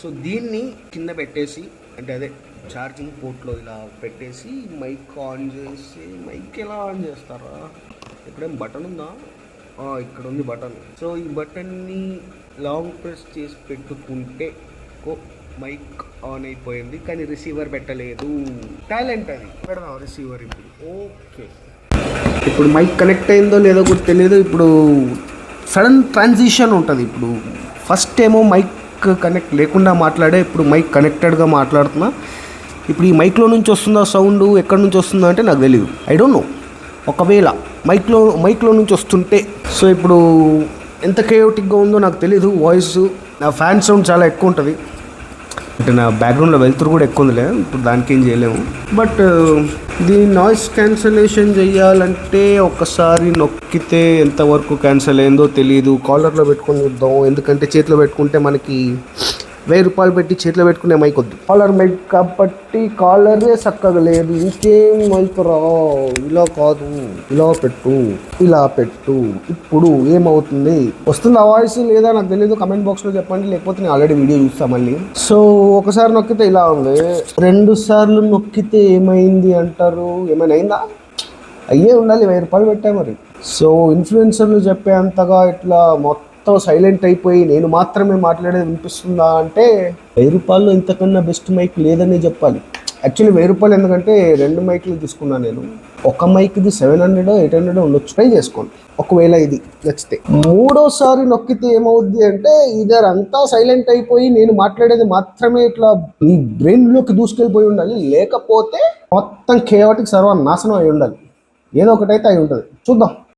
So దీన్ని కింద పెట్టేసి అంటే అదే ఛార్జింగ్ పోర్ట్లో ఇలా పెట్టేసి మైక్ ఆన్ చేసి మైక్ ఎలా ఆన్ చేస్తారా? ఇక్కడేం బటన్ ఉందా? ఇక్కడ ఉంది బటన్. సో ఈ బటన్ని లాంగ్ ప్రెస్ చేసి పెట్టుకుంటే మైక్ ఆన్ అయిపోయింది, కానీ రిసీవర్ పెట్టలేదు. టాలెంట్ అది. పెడదాం రిసీవర్ ఇప్పుడు. ఓకే, ఇప్పుడు మైక్ కనెక్ట్ అయిందో లేదో కూడా తెలియదు. ఇప్పుడు సడన్ ట్రాన్సిషన్ ఉంటుంది. ఇప్పుడు ఫస్ట్ ఏమో మైక్ కనెక్ట్ లేకుండా మాట్లాడే, ఇప్పుడు మైక్ కనెక్టెడ్గా మాట్లాడుతున్నా. ఇప్పుడు ఈ మైక్లో నుంచి వస్తుందా సౌండ్, ఎక్కడి నుంచి వస్తుందా అంటే నాకు తెలియదు. I don't know. ఒకవేళ మైక్లో నుంచి వస్తుంటే, సో ఇప్పుడు ఎంత కేయోటిక్గా ఉందో నాకు తెలీదు. వాయిస్ నా ఫ్యాన్ సౌండ్ చాలా ఎక్కువ ఉంటుంది, అంటే నా బ్యాక్గ్రౌండ్లో వెళ్తురు కూడా ఎక్కువ ఉందిలే, ఇప్పుడు దానికి ఏం చేయలేము. బట్ దీని నాయిస్ క్యాన్సలేషన్ చేయాలంటే ఒకసారి నొక్కితే ఎంతవరకు క్యాన్సిల్ అయిందో తెలియదు. కాలర్లో పెట్టుకొని చూద్దాం, ఎందుకంటే చేతిలో పెట్టుకుంటే మనకి 1000 రూపాయలు పెట్టి చేతిలో పెట్టుకునే మైక్ వద్దు. కాలర్ మైక్ కాబట్టి కాలరే చక్కగా లేదు. ఇంకేం మైక్ రా, ఇలా కాదు, ఇలా పెట్టు, ఇలా పెట్టు. ఇప్పుడు ఏమవుతుంది? వస్తుందా వాయిస్ లేదా నాకు తెలియదు, కమెంట్ బాక్స్లో చెప్పండి, లేకపోతే నేను ఆల్రెడీ వీడియో చూస్తాను మళ్ళీ. సో ఒకసారి నొక్కితే ఇలా ఉంది, 2 సార్లు నొక్కితే ఏమైంది అంటారు? ఏమైనా అయిందా? అయ్యే ఉండాలి, 1000 రూపాయలు పెట్టా మరి. సో ఇన్ఫ్లుయెన్సర్లు చెప్పే అంతగా ఇట్లా మొత్తం సైలెంట్ అయిపోయి నేను మాత్రమే మాట్లాడేది వినిపిస్తుందా అంటే 1000 రూపాయలు ఇంతకన్నా బెస్ట్ మైక్ లేదని చెప్పాలి. యాక్చువల్లీ 1000 రూపాయలు ఎందుకంటే 2 మైక్లు తీసుకున్నాను నేను. ఒక మైక్ది 700 800 ఉండొచ్చు, ట్రై చేసుకోండి ఒకవేళ ఇది నచ్చితే. 3వసారి నొక్కితే ఏమవుద్ది అంటే ఇదర్ అంతా సైలెంట్ అయిపోయి నేను మాట్లాడేది మాత్రమే ఇట్లా మీ బ్రెయిన్లోకి దూసుకెళ్ళిపోయి ఉండాలి, లేకపోతే మొత్తం కేయాటిక్ సర్వనాశనం అయి ఉండాలి. ఏదో ఒకటైతే అయి ఉంటుంది. చూద్దాం.